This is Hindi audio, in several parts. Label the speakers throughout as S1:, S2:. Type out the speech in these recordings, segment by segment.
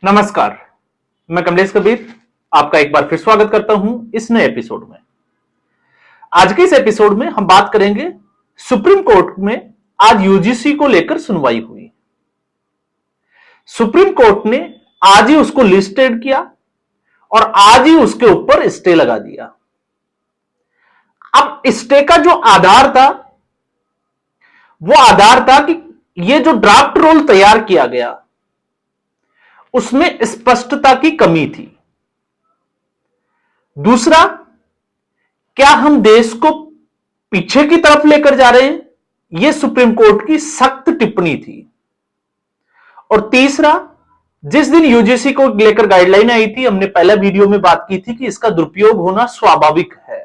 S1: नमस्कार, मैं कमलेश कबीर आपका एक बार फिर स्वागत करता हूं इस नए एपिसोड में। आज के इस एपिसोड में हम बात करेंगे सुप्रीम कोर्ट में आज यूजीसी को लेकर सुनवाई हुई। सुप्रीम कोर्ट ने आज ही उसको लिस्टेड किया और आज ही उसके ऊपर स्टे लगा दिया। अब स्टे का जो आधार था वो आधार था कि यह जो ड्राफ्ट रूल तैयार किया गया उसमें स्पष्टता की कमी थी। दूसरा, क्या हम देश को पीछे की तरफ लेकर जा रहे हैं, यह सुप्रीम कोर्ट की सख्त टिप्पणी थी। और तीसरा, जिस दिन यूजीसी को लेकर गाइडलाइन आई थी, हमने पहले वीडियो में बात की थी कि इसका दुरुपयोग होना स्वाभाविक है।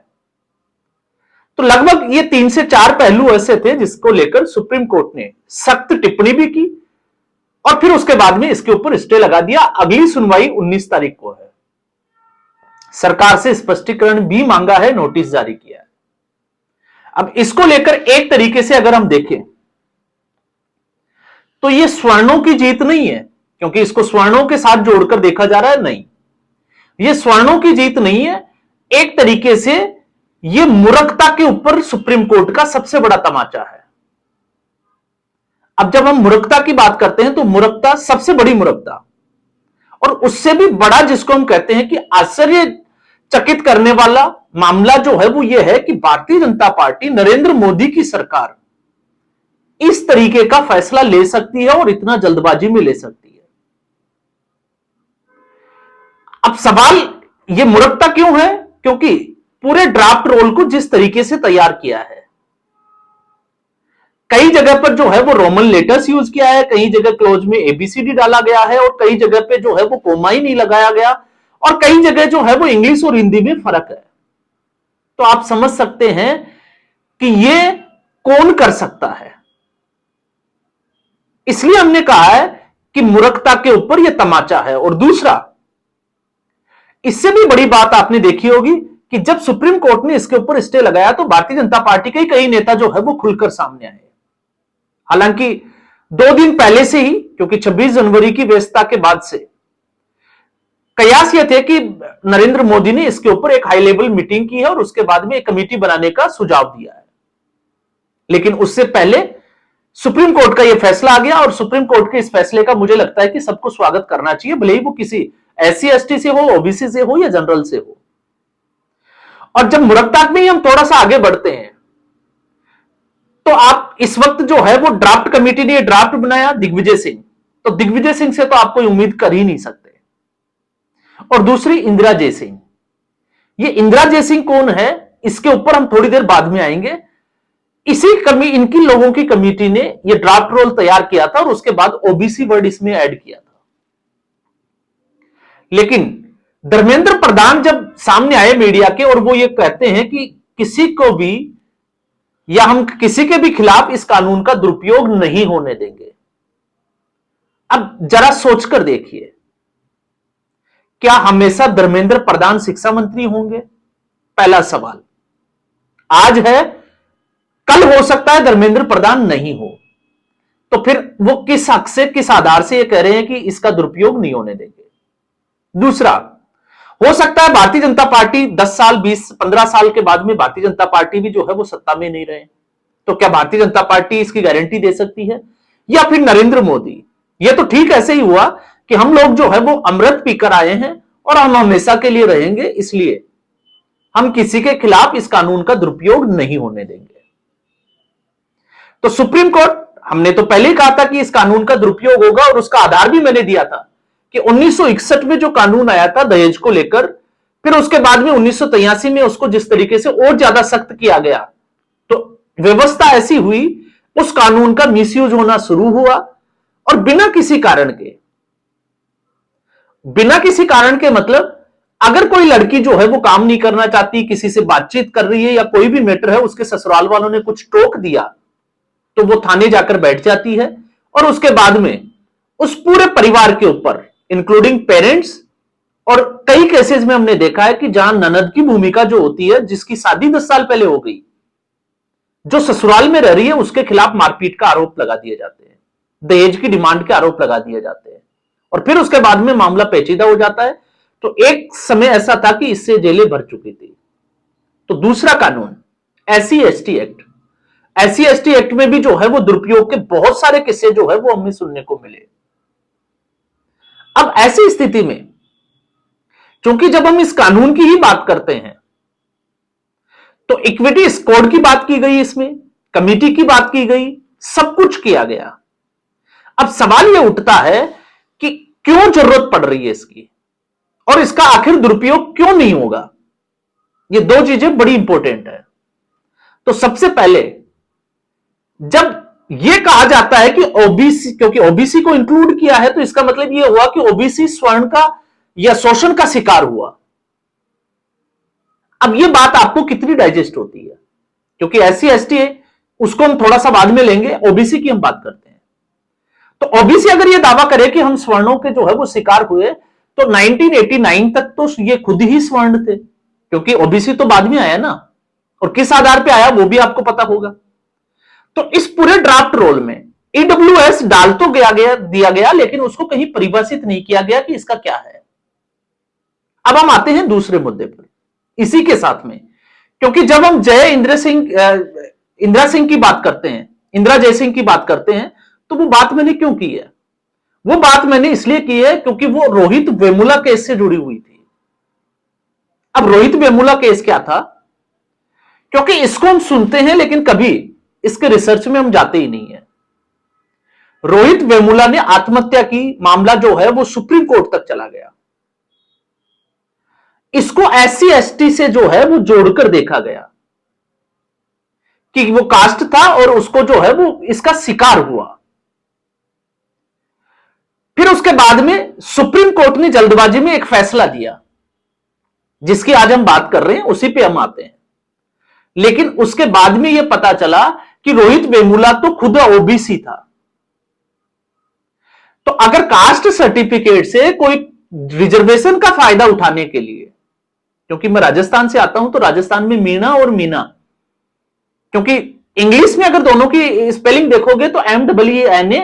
S1: तो लगभग ये 3 से 4 पहलू ऐसे थे जिसको लेकर सुप्रीम कोर्ट ने सख्त टिप्पणी भी की और फिर उसके बाद में इसके ऊपर स्टे लगा दिया। अगली सुनवाई 19 तारीख को है। सरकार से स्पष्टीकरण भी मांगा है, नोटिस जारी किया है। अब इसको लेकर एक तरीके से अगर हम देखें तो यह स्वर्णों की जीत नहीं है, क्योंकि इसको स्वर्णों के साथ जोड़कर देखा जा रहा है। नहीं, यह स्वर्णों की जीत नहीं है। एक तरीके से यह मूर्खता के ऊपर सुप्रीम कोर्ट का सबसे बड़ा तमाचा है। अब जब हम मूर्खता की बात करते हैं तो मूर्खता, सबसे बड़ी मूर्खता और उससे भी बड़ा जिसको हम कहते हैं कि आश्चर्यचकित करने वाला मामला जो है वो ये है कि भारतीय जनता पार्टी, नरेंद्र मोदी की सरकार इस तरीके का फैसला ले सकती है और इतना जल्दबाजी में ले सकती है। अब सवाल ये मूर्खता क्यों है? क्योंकि पूरे ड्राफ्ट रोल को जिस तरीके से तैयार किया है, कई जगह पर जो है वो रोमन लेटर्स यूज किया है, कई जगह क्लोज में एबीसीडी डाला गया है और कई जगह पे जो है वो कोमा ही नहीं लगाया गया और कई जगह जो है वो इंग्लिश और हिंदी में फर्क है। तो आप समझ सकते हैं कि ये कौन कर सकता है। इसलिए हमने कहा है कि मूर्खता के ऊपर यह तमाचा है। और दूसरा, इससे भी बड़ी बात आपने देखी होगी कि जब सुप्रीम कोर्ट ने इसके ऊपर स्टे लगाया तो भारतीय जनता पार्टी के कई नेता जो है वो खुलकर सामने आए। हालांकि 2 दिन पहले से ही, क्योंकि 26 जनवरी की व्यस्तता के बाद से कयास यह थे कि नरेंद्र मोदी ने इसके ऊपर एक हाई लेवल मीटिंग की है और उसके बाद में एक कमेटी बनाने का सुझाव दिया है। लेकिन उससे पहले सुप्रीम कोर्ट का यह फैसला आ गया और सुप्रीम कोर्ट के इस फैसले का मुझे लगता है कि सबको स्वागत करना चाहिए, भले ही वो किसी SC ST से हो, ओबीसी से हो या जनरल से हो। और जब मूर्खता में ही हम थोड़ा सा आगे बढ़ते हैं तो आप इस वक्त जो है वो ड्राफ्ट कमेटी ने ड्राफ्ट बनाया दिग्विजय सिंह, तो दिग्विजय सिंह से तो आप कोई उम्मीद कर ही नहीं सकते। और दूसरी इंदिरा जयसिंह, ये इंदिरा जयसिंह कौन है इसके ऊपर हम थोड़ी देर बाद में आएंगे। इनकी लोगों की कमेटी ने ये ड्राफ्ट रोल तैयार किया था और उसके बाद ओबीसी वर्ड इसमें ऐड किया था। लेकिन धर्मेंद्र प्रधान जब सामने आए मीडिया के और वो ये कहते हैं कि किसी को भी या हम किसी के भी खिलाफ इस कानून का दुरुपयोग नहीं होने देंगे। अब जरा सोचकर देखिए, क्या हमेशा धर्मेंद्र प्रधान शिक्षा मंत्री होंगे? पहला सवाल। आज है, कल हो सकता है धर्मेंद्र प्रधान नहीं हो, तो फिर वो किस हक से, किस आधार से ये कह रहे हैं कि इसका दुरुपयोग नहीं होने देंगे? दूसरा, हो सकता है भारतीय जनता पार्टी 10 साल, 20, 15 साल के बाद में भारतीय जनता पार्टी भी जो है वो सत्ता में नहीं रहे, तो क्या भारतीय जनता पार्टी इसकी गारंटी दे सकती है? या फिर नरेंद्र मोदी, ये तो ठीक ऐसे ही हुआ कि हम लोग जो है वो अमृत पीकर आए हैं और हम हमेशा के लिए रहेंगे, इसलिए हम किसी के खिलाफ इस कानून का दुरुपयोग नहीं होने देंगे। तो सुप्रीम कोर्ट, हमने तो पहले ही कहा था कि इस कानून का दुरुपयोग होगा और उसका आधार भी मैंने दिया था कि 1961 में जो कानून आया था दहेज को लेकर, फिर उसके बाद में 1983 में उसको जिस तरीके से और ज्यादा सख्त किया गया, तो व्यवस्था ऐसी हुई, उस कानून का मिसयूज होना शुरू हुआ और बिना किसी कारण के मतलब अगर कोई लड़की जो है वो काम नहीं करना चाहती, किसी से बातचीत कर रही है या कोई भी मैटर है, उसके ससुराल वालों ने कुछ टोक दिया तो वो थाने जाकर बैठ जाती है और उसके बाद में उस पूरे परिवार के ऊपर, इंक्लूडिंग पेरेंट्स, और कई केसेस में हमने देखा है कि जहां ननद की भूमिका जो होती है, जिसकी शादी 10 साल पहले हो गई, जो ससुराल में रह रही है, उसके खिलाफ मारपीट का आरोप लगा दिए जाते हैं, दहेज की डिमांड के आरोप लगा दिए जाते हैं और फिर उसके बाद में मामला पेचीदा हो जाता है। तो एक समय ऐसा था कि इससे जेलें भर चुकी थी। तो दूसरा कानून SC ST act, SC ST act में भी जो है वो दुरुपयोग के बहुत सारे किस्से जो है वो हमें सुनने को मिले। अब ऐसी स्थिति में क्योंकि जब हम इस कानून की ही बात करते हैं तो इक्विटी स्कोर की बात की गई, इसमें कमिटी की बात की गई, सब कुछ किया गया। अब सवाल यह उठता है कि क्यों जरूरत पड़ रही है इसकी, और इसका आखिर दुरुपयोग क्यों नहीं होगा। ये दो चीजें बड़ी इंपॉर्टेंट है। तो सबसे पहले जब यह कहा जाता है कि ओबीसी, क्योंकि ओबीसी को इंक्लूड किया है तो इसका मतलब यह हुआ कि ओबीसी स्वर्ण का या शोषण का शिकार हुआ। अब यह बात आपको कितनी डाइजेस्ट होती है, क्योंकि एससी एसटी उसको हम थोड़ा सा बाद में लेंगे, ओबीसी की हम बात करते हैं। तो ओबीसी अगर यह दावा करे कि हम स्वर्णों के जो है वो शिकार हुए, तो 1989 तक तो ये खुद ही स्वर्ण थे, क्योंकि ओबीसी तो बाद में आया ना, और किस आधार पे आया वो भी आपको पता होगा। तो इस पूरे ड्राफ्ट रोल में ईडब्ल्यूएस डाल तो दिया गया, लेकिन उसको कहीं परिभाषित नहीं किया गया कि इसका क्या है। अब हम आते हैं दूसरे मुद्दे पर इसी के साथ में, क्योंकि जब हम इंदिरा सिंह की बात करते हैं, इंदिरा जयसिंह की बात करते हैं, तो वो बात मैंने क्यों की है? वो बात मैंने इसलिए की है क्योंकि वो रोहित वेमुला केस से जुड़ी हुई थी। अब रोहित वेमुला केस क्या था? क्योंकि इसको हम सुनते हैं लेकिन कभी इसके रिसर्च में हम जाते ही नहीं है। रोहित वेमुला ने आत्महत्या की, मामला जो है वो सुप्रीम कोर्ट तक चला गया। इसको एससी एसटी से जो है वो जोड़कर देखा गया कि वो कास्ट था और उसको जो है वो इसका शिकार हुआ। फिर उसके बाद में सुप्रीम कोर्ट ने जल्दबाजी में एक फैसला दिया, जिसकी आज हम बात कर रहे हैं, उसी पे हम आते हैं। लेकिन उसके बाद में यह पता चला कि रोहित वेमुला तो खुद ओबीसी था। तो अगर कास्ट सर्टिफिकेट से कोई रिजर्वेशन का फायदा उठाने के लिए, क्योंकि मैं राजस्थान से आता हूं तो राजस्थान में मीणा और मीना, क्योंकि इंग्लिश में अगर दोनों की स्पेलिंग देखोगे तो MEENA,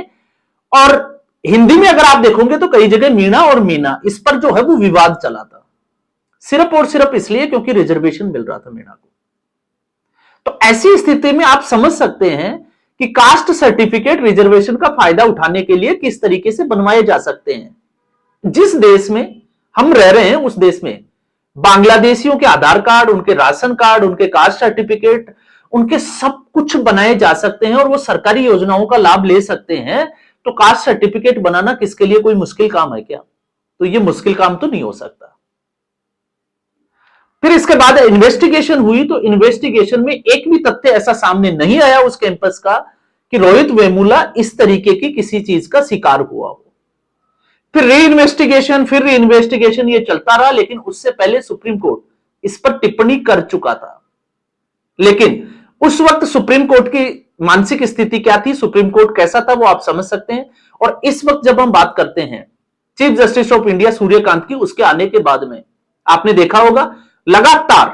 S1: और हिंदी में अगर आप देखोगे तो कई जगह मीणा और मीना, इस पर जो है वो विवाद चला था, सिर्फ और सिर्फ इसलिए क्योंकि रिजर्वेशन मिल रहा था मीणा को। तो ऐसी स्थिति में आप समझ सकते हैं कि कास्ट सर्टिफिकेट रिजर्वेशन का फायदा उठाने के लिए किस तरीके से बनवाए जा सकते हैं। जिस देश में हम रह रहे हैं उस देश में बांग्लादेशियों के आधार कार्ड, उनके राशन कार्ड, उनके कास्ट सर्टिफिकेट, उनके सब कुछ बनाए जा सकते हैं और वो सरकारी योजनाओं का लाभ ले सकते हैं। तो कास्ट सर्टिफिकेट बनाना किसके लिए कोई मुश्किल काम है क्या? तो ये मुश्किल काम तो नहीं हो सकता। फिर इसके बाद इन्वेस्टिगेशन हुई, तो इन्वेस्टिगेशन में एक भी तथ्य ऐसा सामने नहीं आया उस कैंपस का कि रोहित वेमुला इस तरीके की किसी चीज का शिकार हुआ हो। फिर री इन्वेस्टिगेशन ये चलता रहा, लेकिन उससे पहले सुप्रीम कोर्ट इस पर टिप्पणी कर चुका था। लेकिन उस वक्त सुप्रीम कोर्ट की मानसिक स्थिति क्या थी, सुप्रीम कोर्ट कैसा था, वो आप समझ सकते हैं। और इस वक्त जब हम बात करते हैं chief justice of India Suryakant की, उसके आने के बाद में आपने देखा होगा लगातार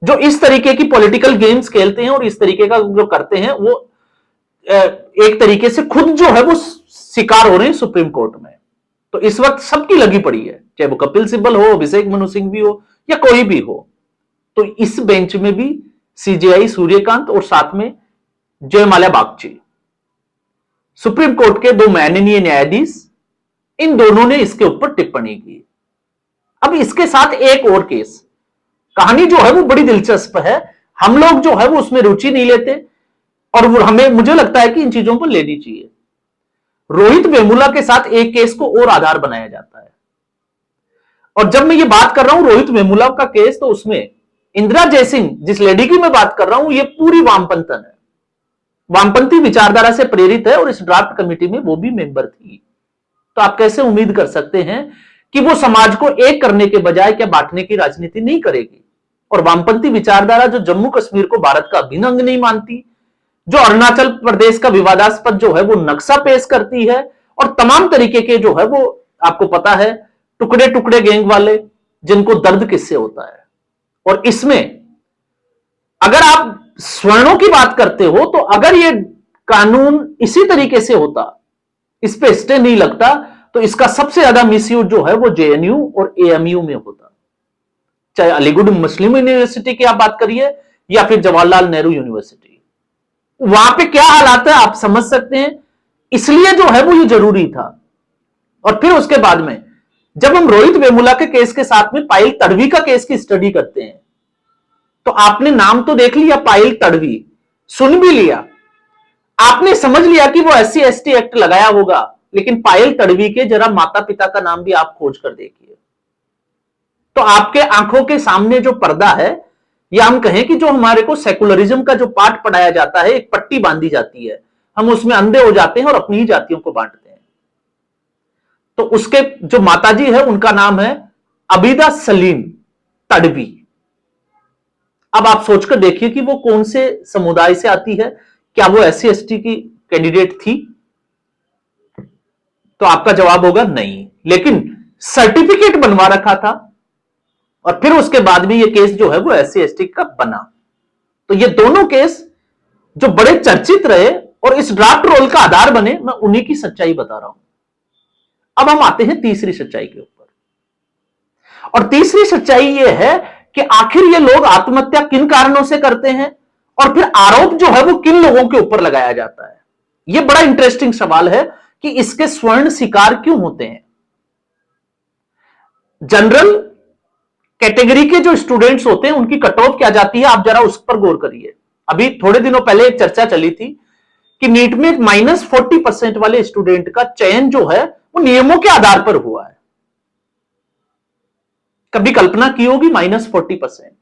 S1: जो इस तरीके की पॉलिटिकल गेम्स खेलते हैं और इस तरीके का जो करते हैं, वो एक तरीके से खुद जो है वो शिकार हो रहे हैं सुप्रीम कोर्ट में। तो इस वक्त सबकी लगी पड़ी है, चाहे वो कपिल सिब्बल हो, अभिषेक मनु सिंह भी हो या कोई भी हो। तो इस बेंच में भी सीजेआई सूर्यकांत और साथ में जयमाल्या बागची, सुप्रीम कोर्ट के दो माननीय न्यायाधीश, इन दोनों ने इसके ऊपर टिप्पणी की। अब इसके साथ एक और केस, कहानी जो है वो बड़ी दिलचस्प है। हम लोग जो है वो उसमें रुचि नहीं लेते और वो मुझे लगता है कि इन चीजों को लेनी चाहिए। रोहित वेमुला के साथ एक केस को और आधार बनाया जाता है, और जब मैं ये बात कर रहा हूं रोहित वेमुला का केस, तो उसमें इंदिरा जयसिंह, जिस लेडी की मैं बात कर रहा हूं, ये पूरी वामपंथन है, वामपंथी विचारधारा से प्रेरित है और इस ड्राफ्ट कमेटी में वो भी मेंबर थी। तो आप कैसे उम्मीद कर सकते हैं कि वो समाज को एक करने के बजाय क्या बांटने की राजनीति नहीं करेगी? और वामपंथी विचारधारा जो जम्मू कश्मीर को भारत का अभिन्न अंग नहीं मानती, जो अरुणाचल प्रदेश का विवादास्पद जो है वो नक्शा पेश करती है, और तमाम तरीके के जो है वो आपको पता है टुकड़े टुकड़े गैंग वाले, जिनको दर्द किससे होता है। और इसमें अगर आप स्वर्णों की बात करते हो, तो अगर ये कानून इसी तरीके से होता, इस पे स्टे नहीं लगता, तो इसका सबसे ज्यादा मिसयूज जो है वो जेएनयू और एएमयू में होता, चाहे अलीगढ़ मुस्लिम यूनिवर्सिटी की आप बात करिए या फिर जवाहरलाल नेहरू यूनिवर्सिटी। वहां पे क्या हालात है आप समझ सकते हैं, इसलिए जो है वो ये जरूरी था। और फिर उसके बाद में जब हम रोहित वेमुला के केस के साथ में पायल तड़वी का केस की स्टडी करते हैं, तो आपने नाम तो देख लिया पायल तड़वी, सुन भी लिया, आपने समझ लिया कि वो SC ST एक्ट लगाया होगा, लेकिन पायल तड़वी के जरा माता पिता का नाम भी आप खोज कर देखिए, तो आपके आंखों के सामने जो पर्दा है, या हम कहें कि जो हमारे को सेकुलरिज्म का जो पाठ पढ़ाया जाता है, एक पट्टी बांधी जाती है, हम उसमें अंधे हो जाते हैं और अपनी ही जातियों को बांटते हैं। तो उसके जो माताजी है उनका नाम है अबीदा सलीम तड़वी। अब आप सोचकर देखिए कि वो कौन से समुदाय से आती है, क्या वो SC ST की कैंडिडेट थी? तो आपका जवाब होगा नहीं, लेकिन सर्टिफिकेट बनवा रखा था और फिर उसके बाद भी ये केस जो है वो SC ST का बना। तो ये दोनों केस जो बड़े चर्चित रहे और इस ड्राफ्ट रोल का आधार बने, मैं उन्हीं की सच्चाई बता रहा हूं। अब हम आते हैं तीसरी सच्चाई के ऊपर, और तीसरी सच्चाई यह है कि आखिर ये लोग आत्महत्या किन कारणों से करते हैं और फिर आरोप जो है वो किन लोगों के ऊपर लगाया जाता है। यह बड़ा इंटरेस्टिंग सवाल है कि इसके स्वर्ण शिकार क्यों होते हैं। जनरल कैटेगरी के जो स्टूडेंट्स होते हैं उनकी कट ऑफ क्या जाती है, आप जरा उस पर गौर करिए। अभी थोड़े दिनों पहले एक चर्चा चली थी कि नीट में -40% वाले स्टूडेंट का चयन जो है वो नियमों के आधार पर हुआ है। कभी कल्पना की होगी -40%?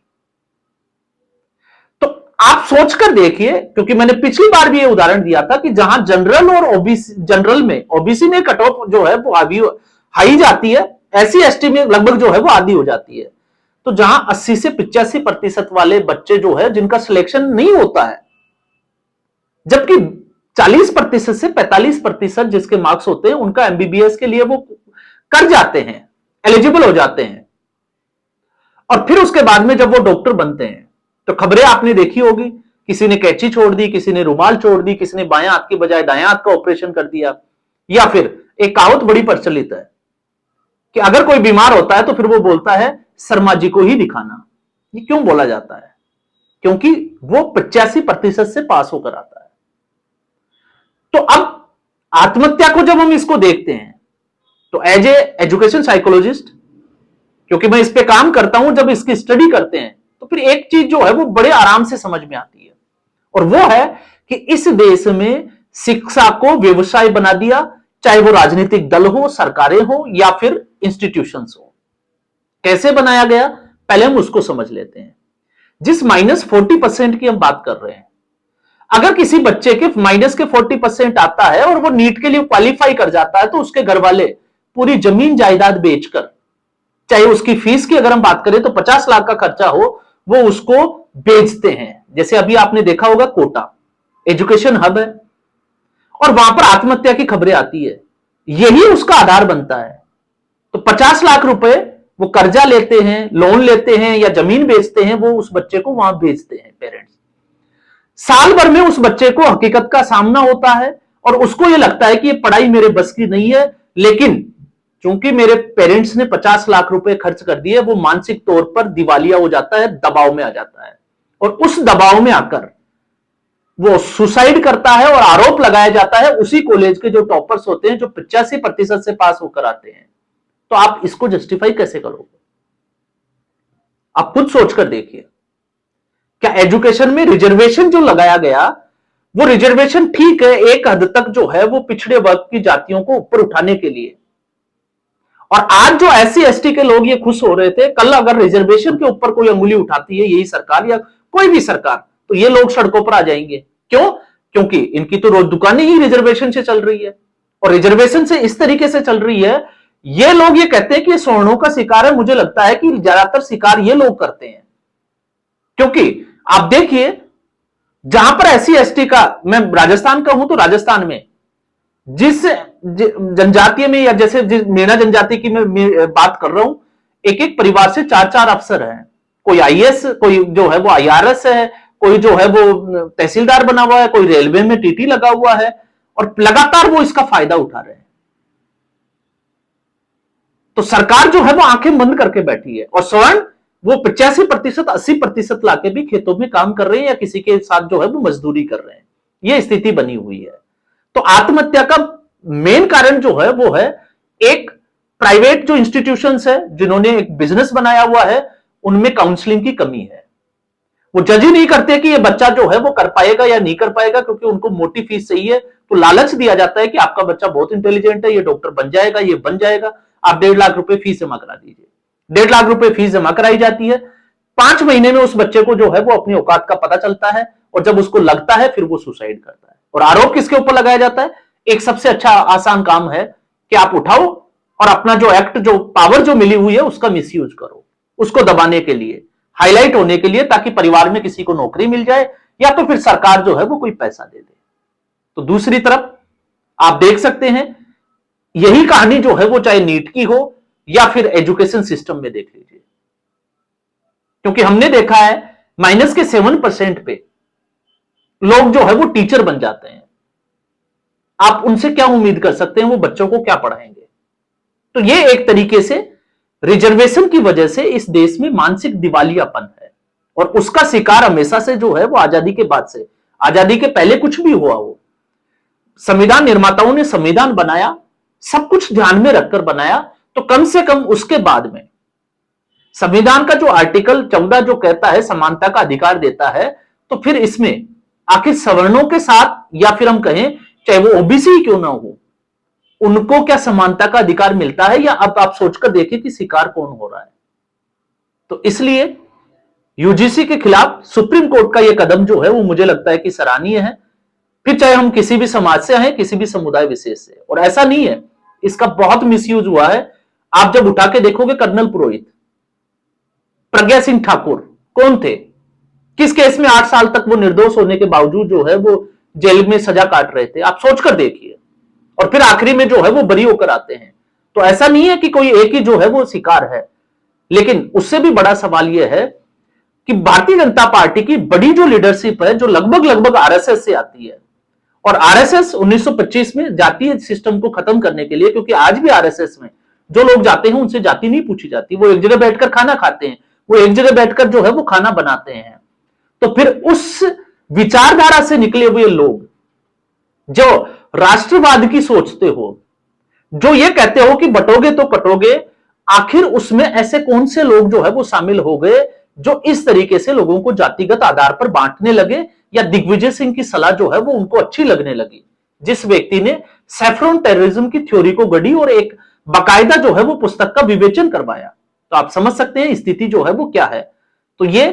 S1: तो आप सोचकर देखिए, क्योंकि मैंने पिछली बार भी ये उदाहरण दिया था कि जहां जनरल और ओबीसी, जनरल में ओबीसी में कट ऑफ जो है वो हाई जाती है, SC ST में लगभग जो है वो आधी हो जाती है। तो जहां 80 से 85% वाले बच्चे जो है जिनका सिलेक्शन नहीं होता है, जबकि 40% से 45% जिसके मार्क्स होते हैं उनका MBBS के लिए वो कर जाते हैं, एलिजिबल हो जाते हैं, और फिर उसके बाद में जब वो डॉक्टर बनते हैं तो खबरें आपने देखी होगी, किसी ने कैंची छोड़ दी, किसी ने रुमाल छोड़ दी, किसी ने बाएं हाथ की बजाय दाएं हाथ का ऑपरेशन कर दिया। या फिर एक कहावत बड़ी प्रचलित है कि अगर कोई बीमार होता है तो फिर वो बोलता है शर्मा जी को ही दिखाना। ये क्यों बोला जाता है? क्योंकि वो 85% से पास होकर आता है। तो अब आत्महत्या को जब हम इसको देखते हैं तो एज ए एजुकेशन साइकोलॉजिस्ट, क्योंकि मैं इस पे काम करता हूं, जब इसकी स्टडी करते हैं तो फिर एक चीज जो है वो बड़े आराम से समझ में आती है, और वो है कि इस देश में शिक्षा को व्यवसाय बना दिया, चाहे वो राजनीतिक दल हो, सरकारें हो या फिर इंस्टीट्यूशंस हो। कैसे बनाया गया, पहले हम उसको समझ लेते हैं। जिस -40% की हम बात कर रहे हैं, अगर किसी बच्चे के -40% आता है और वो नीट के लिए क्वालिफाई कर जाता है, तो उसके घर वाले पूरी जमीन जायदाद बेचकर, चाहे उसकी फीस की अगर हम बात करें तो 50 लाख का खर्चा हो, वो उसको बेचते हैं। जैसे अभी आपने देखा होगा कोटा एजुकेशन हब है, और वहां पर आत्महत्या की खबरें आती है, यही उसका आधार बनता है। तो 50 लाख रुपए वो कर्जा लेते हैं, लोन लेते हैं या जमीन बेचते हैं, वो उस बच्चे को वहां भेजते हैं पेरेंट्स। साल भर में उस बच्चे को हकीकत का सामना होता है और उसको ये लगता है कि ये पढ़ाई मेरे बस की नहीं है, लेकिन चूंकि मेरे पेरेंट्स ने 50 लाख रुपए खर्च कर दिए, वो मानसिक तौर पर दिवालिया हो जाता है, दबाव में आ जाता है, और उस दबाव में आकर वो सुसाइड करता है और आरोप लगाया जाता है उसी कॉलेज के जो टॉपर्स होते हैं, जो 85% से पास होकर आते हैं। तो आप इसको जस्टिफाई कैसे करोगे? आप खुद सोचकर देखिए। क्या एजुकेशन में रिजर्वेशन जो लगाया गया, वो रिजर्वेशन ठीक है एक हद तक, जो है वो पिछड़े वर्ग की जातियों को ऊपर उठाने के लिए, और आज जो SC ST के लोग ये खुश हो रहे थे, कल अगर रिजर्वेशन के ऊपर कोई अंगुली उठाती है यही सरकार या कोई भी सरकार, तो ये लोग सड़कों पर आ जाएंगे। क्यों? क्योंकि इनकी तो रोज दुकानें ही रिजर्वेशन से चल रही है, और रिजर्वेशन से इस तरीके से चल रही है, ये लोग ये कहते हैं कि सवर्णों का शिकार है। मुझे लगता है कि ज्यादातर शिकार ये लोग करते हैं, क्योंकि आप देखिए जहां पर SC ST का, मैं राजस्थान का हूं तो राजस्थान में जिस जनजातीय में, या जैसे जिस मीणा जनजाति की मैं बात कर रहा हूं, एक एक परिवार से 4-4 अफसर हैं। कोई IAS, कोई जो है वो IRS है, कोई जो है वो तहसीलदार बना हुआ है, कोई रेलवे में TT लगा हुआ है, और लगातार वो इसका फायदा उठा रहे हैं। तो सरकार जो है वो आंखें बंद करके बैठी है और स्वर्ण वो 85% 80% लाके भी खेतों में काम कर रहे हैं या किसी के साथ जो है वो मजदूरी कर रहे हैं। ये स्थिति बनी हुई है। तो आत्महत्या का मेन कारण जो है वो है एक प्राइवेट जो इंस्टीट्यूशंस है जिन्होंने एक बिजनेस बनाया हुआ है उनमें काउंसलिंग की कमी है। वो जज ही नहीं करते कि ये बच्चा जो है वो कर पाएगा या नहीं कर पाएगा, क्योंकि उनको मोटी फीस चाहिए तो लालच दिया जाता है कि आपका बच्चा बहुत इंटेलिजेंट है, ये डॉक्टर बन जाएगा, ये बन जाएगा, आप 1.5 लाख रुपए फीस जमा करा दीजिए। 1.5 लाख रुपए फीस जमा कराई जाती है। 5 महीने में उस बच्चे को जो है वो अपनी औकात का पता चलता है और जब उसको लगता है फिर वो सुसाइड करता है। और आरोप किसके ऊपर लगाया जाता है? एक सबसे अच्छा आसान काम है कि आप उठाओ और अपना जो एक्ट जो पावर जो मिली हुई है उसका मिसयूज करो, उसको दबाने के लिए, हाईलाइट होने के लिए, ताकि परिवार में किसी को नौकरी मिल जाए या तो फिर सरकार जो है वो कोई पैसा दे दे। तो दूसरी तरफ आप देख सकते हैं यही कहानी जो है वो चाहे नीट की हो या फिर एजुकेशन सिस्टम में देख लीजिए, क्योंकि हमने देखा है माइनस के 7% पे लोग जो है वो टीचर बन जाते हैं। आप उनसे क्या उम्मीद कर सकते हैं? वो बच्चों को क्या पढ़ाएंगे? तो ये एक तरीके से रिजर्वेशन की वजह से इस देश में मानसिक दिवालियापन है और उसका शिकार हमेशा से जो है वो आजादी के बाद से, आजादी के पहले कुछ भी हुआ हो, संविधान निर्माताओं ने संविधान बनाया, सब कुछ ध्यान में रखकर बनाया, तो कम से कम उसके बाद में संविधान का जो आर्टिकल 14 जो कहता है समानता का अधिकार देता है, तो फिर इसमें आखिर सवर्णों के साथ या फिर हम कहें चाहे वो ओबीसी ही क्यों ना हो, उनको क्या समानता का अधिकार मिलता है? या अब आप सोचकर देखिए कि शिकार कौन हो रहा है। तो इसलिए यूजीसी के खिलाफ सुप्रीम कोर्ट का यह कदम जो है वो मुझे लगता है कि सराहनीय है, फिर चाहे हम किसी भी समाज से हैं, किसी भी समुदाय विशेष से। और ऐसा नहीं है, इसका बहुत मिसयूज हुआ है। आप जब उठा के देखोगे कर्नल पुरोहित, प्रज्ञा सिंह ठाकुर कौन थे, किस केस में 8 साल तक वो निर्दोष होने के बावजूद जो है वो जेल में सजा काट रहे थे, आप सोचकर देखिए, और फिर आखिरी में जो है वो बरी होकर आते हैं। तो ऐसा नहीं है कि कोई एक ही जो है वो शिकार है, लेकिन उससे भी बड़ा सवाल यह है कि भारतीय जनता पार्टी की बड़ी जो लीडरशिप है जो लगभग आरएसएस से आती है, और आरएसएस 1925 में जातीय सिस्टम को खत्म करने के लिए, क्योंकि आज भी आरएसएस में जो लोग जाते हैं उनसे जाति नहीं पूछी जाती, वो एक जगह बैठकर खाना खाते हैं, वो एक जगह बैठकर जो है वो खाना बनाते हैं। तो फिर उस विचारधारा से निकले हुए लोग जो राष्ट्रवाद की सोचते हो, जो ये कहते हो कि बटोगे तो कटोगे, आखिर उसमें ऐसे कौन से लोग जो है वो शामिल हो गए जो इस तरीके से लोगों को जातिगत आधार पर बांटने लगे, या दिग्विजय सिंह की सलाह जो है वो उनको अच्छी लगने लगी, जिस व्यक्ति ने सैफ्रॉन टेररिज्म की थ्योरी को गढ़ी और एक बाकायदा जो है वो पुस्तक का विवेचन करवाया। तो आप समझ सकते हैं स्थिति जो है वो क्या है। तो ये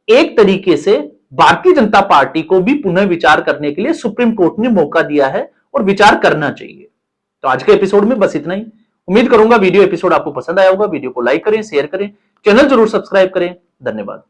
S1: एक तरीके से भारतीय जनता पार्टी को भी पुनः विचार करने के लिए सुप्रीम कोर्ट ने मौका दिया है और विचार करना चाहिए। तो आज के एपिसोड में बस इतना ही। उम्मीद करूंगा वीडियो एपिसोड आपको पसंद आया होगा। वीडियो को लाइक करें, शेयर करें, चैनल जरूर सब्सक्राइब करें। धन्यवाद।